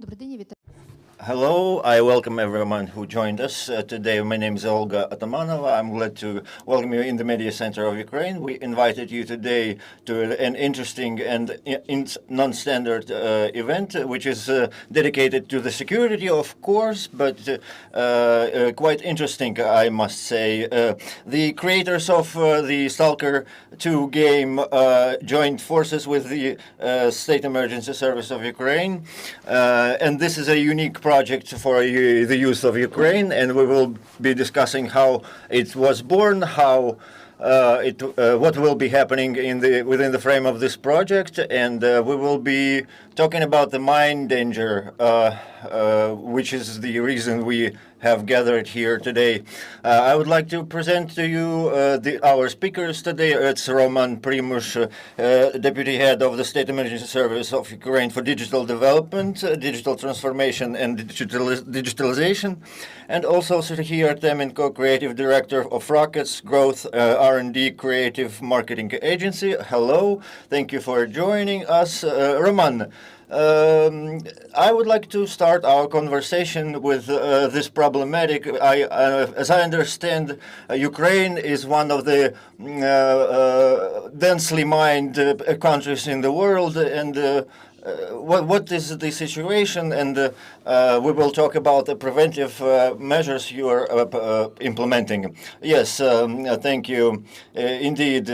Добрий день, я вітаю. Hello, I welcome everyone who joined us today. My name is Olga Atamanova. I'm glad to welcome you in the Media Center of Ukraine. We invited you today to an interesting and non-standard event, which is dedicated to the security, of course, but quite interesting, I must say. The creators of the S.T.A.L.K.E.R 2 game joined forces with the State Emergency Service of Ukraine, and this is a unique project for the youth of Ukraine, and we will be discussing how it was born, how what will be happening within the frame of this project, and we will be talking about the mine danger, which is the reason we have gathered here today. I would like to present to you our speakers today. It's Roman Prymush, Deputy Head of the State Emergency Service of Ukraine for Digital Development, Digital Transformation and Digitalization, and also Serhii Artemenko, Creative Director of Rockets Growth R&D Creative Marketing Agency. Hello, thank you for joining us. Roman, I would like to start our conversation with this problematic. As I understand, Ukraine is one of the densely mined countries in the world, and what is the situation? And we will talk about the preventive measures you are implementing. Yes, thank you. Indeed.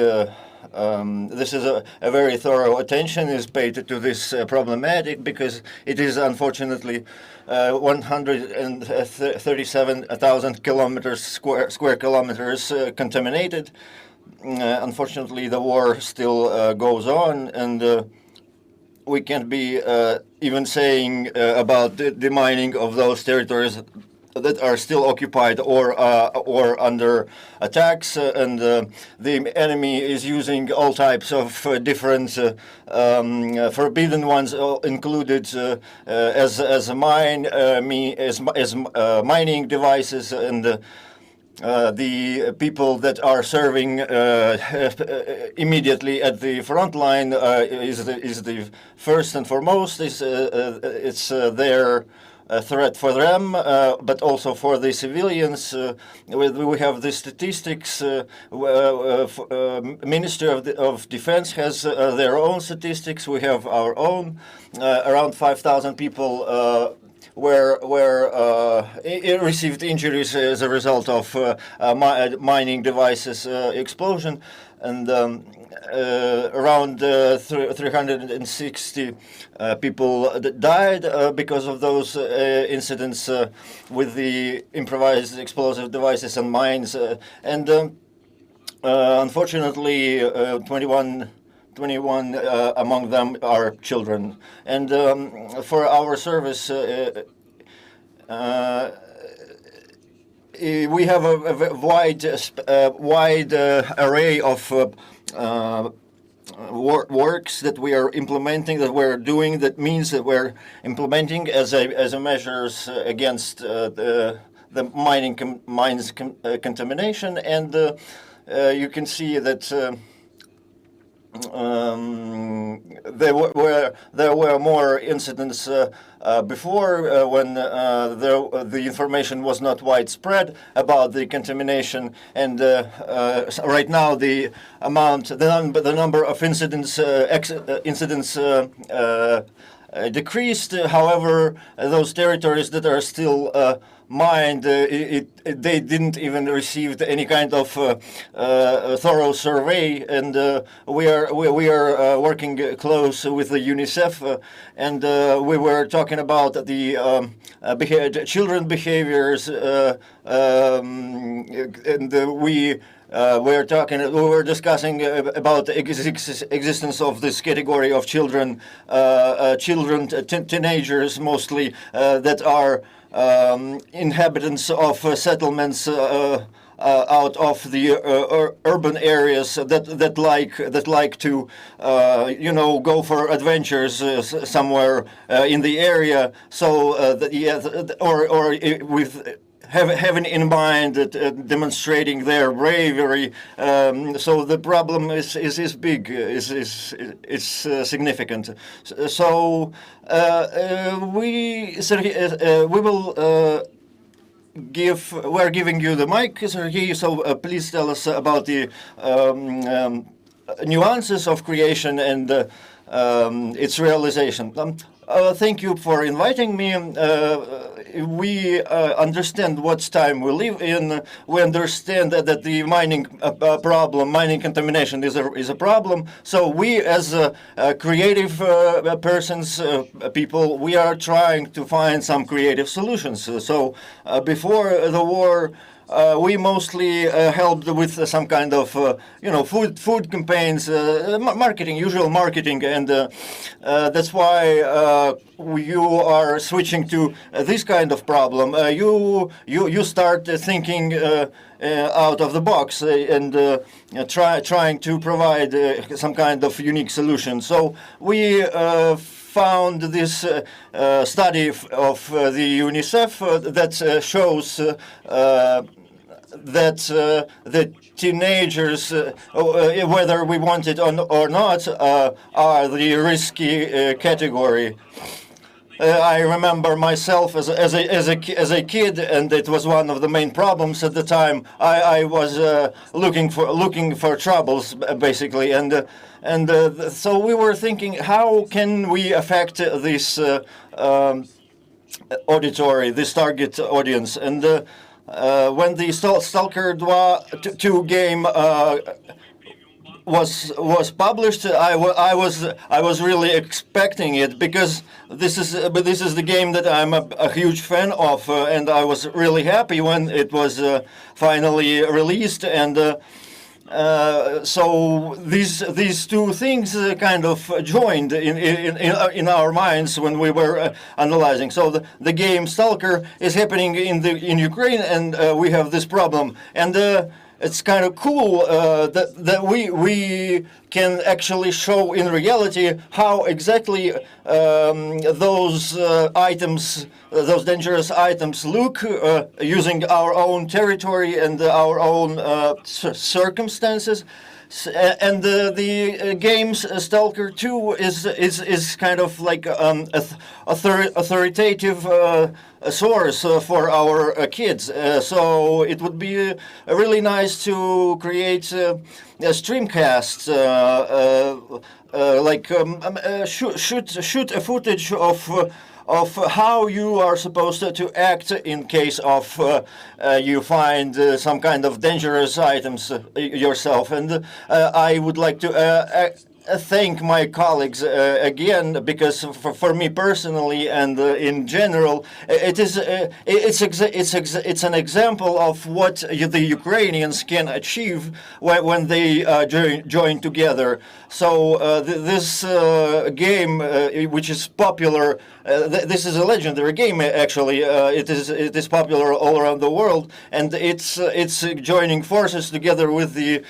This is a very thorough attention is paid to this problematic, because it is unfortunately 137,000 square kilometers contaminated. Unfortunately, the war still goes on, and we can't be even saying about the mining of those territories that are still occupied or under attacks, and the enemy is using all types of different forbidden ones included as mining devices, and the people that are serving immediately at the front line is the first and foremost. It's their threat for them, but also for the civilians. We have the statistics. Ministry of Defense has their own statistics. We have our own. Around 5,000 people received injuries as a result of mining devices explosion, and around 360 people died because of those incidents with the improvised explosive devices and mines, and unfortunately 21 among them are children. And for our service, we have a wide array of works that we are implementing, that we're doing. That means that we're implementing as a measures against the mines contamination, and you can see that there were more incidents before, when the information was not widespread about the contamination, and right now the number of incidents decreased. However, those territories that are still mined, they didn't even receive any kind of thorough survey, and we are working close with the UNICEF, and we were talking about the children behaviors, and we were discussing about the existence of this category of children, teenagers mostly, that are inhabitants of settlements out of the urban areas that like to go for adventures somewhere in the area. So with having in mind that demonstrating their bravery. So the problem is big, is significant. So we will. We're giving you the mic, Serhii, so please tell us about the nuances of creation and its realization. Thank you for inviting me. We understand what time we live in. We understand that the mining problem, mining contamination is a problem. So we, as creative persons, people, we are trying to find some creative solutions. So before the war, we mostly helped with some kind of, food campaigns, marketing, usual marketing, and that's why you are switching to this kind of problem. You start thinking out of the box and trying to provide some kind of unique solution. So we found this study of the UNICEF that shows that the teenagers, whether we want it or not, are the risky category. I remember myself as a kid, and it was one of the main problems at the time. I was looking for troubles, basically, and so we were thinking, how can we affect this auditory, this target audience, and when the S.T.A.L.K.E.R 2 game was published, I was really expecting it, because this is the game that I'm a huge fan of, and I was really happy when it was finally released, and so these two things kind of joined in our minds when we were analyzing. So the game S.T.A.L.K.E.R is happening in Ukraine, and we have this problem, and it's kind of cool that we can actually show in reality how exactly those items, those dangerous items look, using our own territory and our own circumstances. And the game's S.T.A.L.K.E.R 2 is kind of like authoritative source for our kids. So it would be really nice to create streamcasts, shoot a footage of how you are supposed to act in case of you find some kind of dangerous items yourself. And I would like to thank my colleagues again, because for me personally and in general, it's an example of what the Ukrainians can achieve when they join together. So this game, which is popular, this is a legendary game actually. It is popular all around the world, and it's joining forces together with the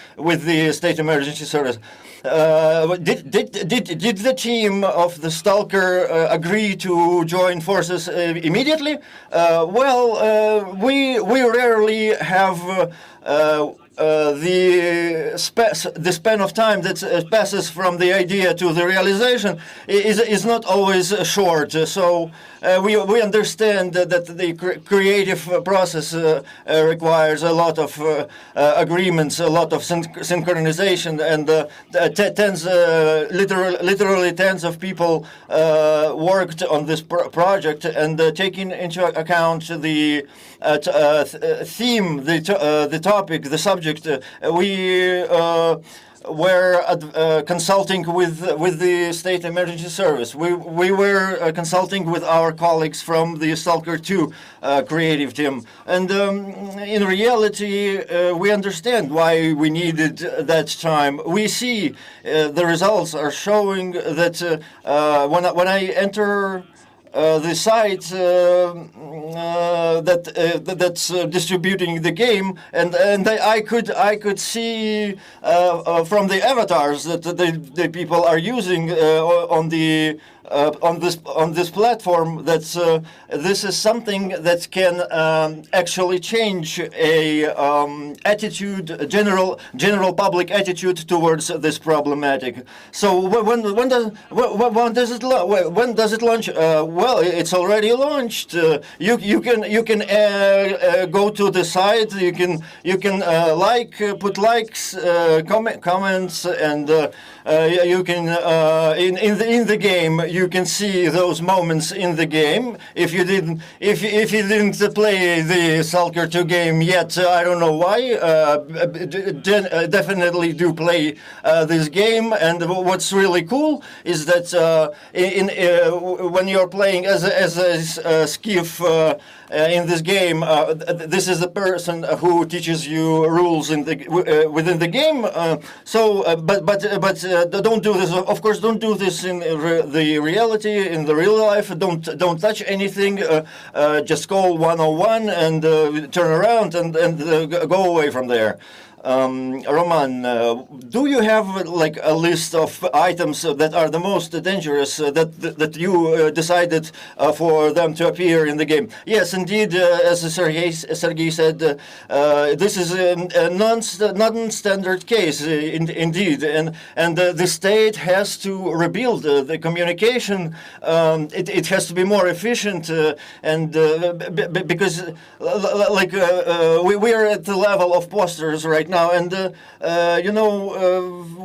State Emergency Service. Did the team of the S.T.A.L.K.E.R agree to join forces immediately? We rarely have the span of time that passes from the idea to the realization is not always short. So we understand that the creative process requires a lot of agreements, a lot of synchronization, and literally tens of people worked on this project, and taking into account the theme, the topic, the subject, we were consulting with the State Emergency Service. We were consulting with our colleagues from the S.T.A.L.K.E.R 2 creative team. And in reality, we understand why we needed that time. We see the results are showing that when I enter the site that's distributing the game, and I could see from the avatars that the people are using on this platform, that this is something that can actually change a attitude, general public attitude towards this problematic. So when does it launch? Well, it's already launched. You can go to the site. You can put likes, comments, and you can in the game you can see those moments in the game. If you didn't play the S.T.A.L.K.E.R 2 game yet, I don't know why. Definitely do play this game. And what's really cool is that when you're playing as a skiff in this game, this is the person who teaches you rules within the game. But don't do this. Of course, don't do this in the reality, in the real life. Don't touch anything. Just call 101 and turn around and go away from there. Roman, do you have like a list of items that are the most dangerous that you decided for them to appear in the game? Yes, indeed, as Serhii said, this is a non-standard case, indeed, and the state has to rebuild the communication. It has to be more efficient, and because we are at the level of posters right now, and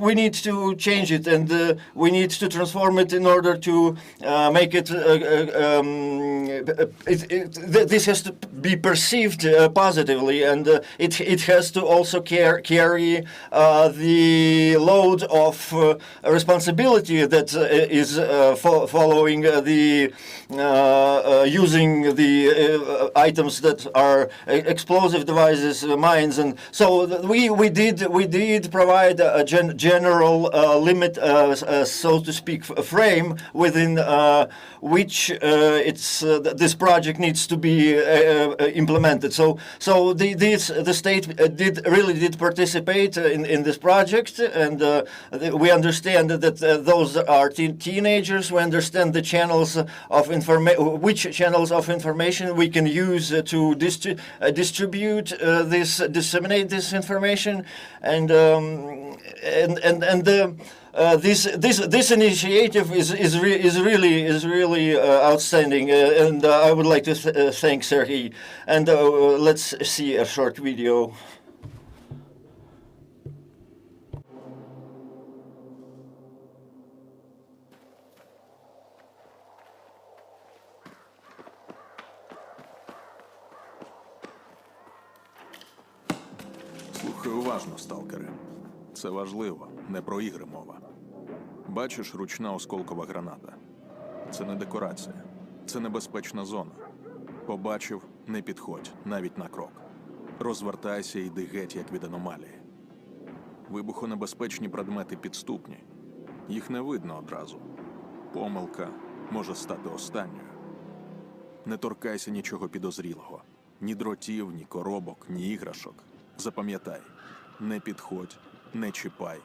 we need to change it, and we need to transform it in order to make it. This has to be perceived positively, and it has to also carry the load of responsibility that is following the using the items that are explosive devices, mines, and so we did provide a general limit, so to speak, frame within which this project needs to be implemented. So the state really did participate in this project, and we understand that those are teenagers. We understand the channels of which channels of information we can use to disseminate this information, and this initiative is really outstanding, and I would like to thank Serhii. And let's see a short video. Слухай уважно, сталкере. Це важливо, не про ігри мова. Бачиш, ручна осколкова граната. Це не декорація. Це небезпечна зона. Побачив – не підходь, навіть на крок. Розвертайся і йди геть, як від аномалії. Вибухонебезпечні предмети підступні. Їх не видно одразу. Помилка може стати останньою. Не торкайся нічого підозрілого. Ні дротів, ні коробок, ні іграшок. Запам'ятай, не підходь, не чіпай.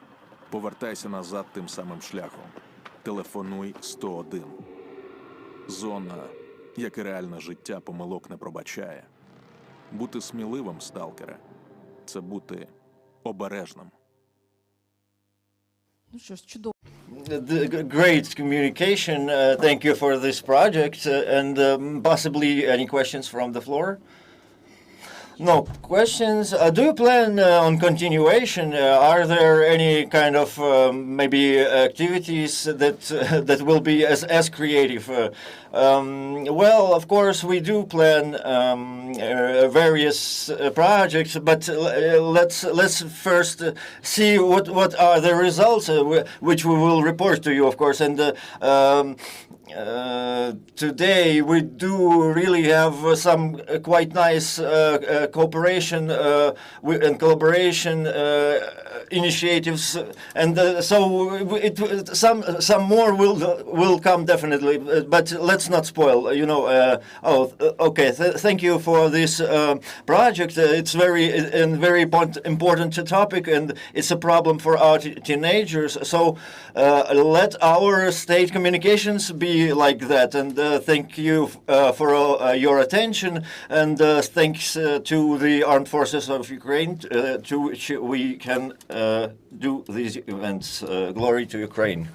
Повертайся назад тим самим шляхом. Телефонуй 101. Зона, як і реальне життя, помилок не пробачає. Бути сміливим, сталкере, це бути обережним. Ну що ж, чудово. Great communication. Thank you for this project. And possibly any questions from the floor? No questions. Do you plan on continuation? Are there any kind of maybe activities that will be as creative? Well, of course, we do plan various projects, but let's first see what are the results, which we will report to you, of course. And today we do really have some quite nice cooperation and collaboration initiatives, and some more will come definitely. But let's not spoil. Okay. Thank you for this project. It's very important topic, and it's a problem for our teenagers. So let our state communications be like that. And thank you for your attention. And thanks to the Armed Forces of Ukraine, to which we can do these events. Glory to Ukraine.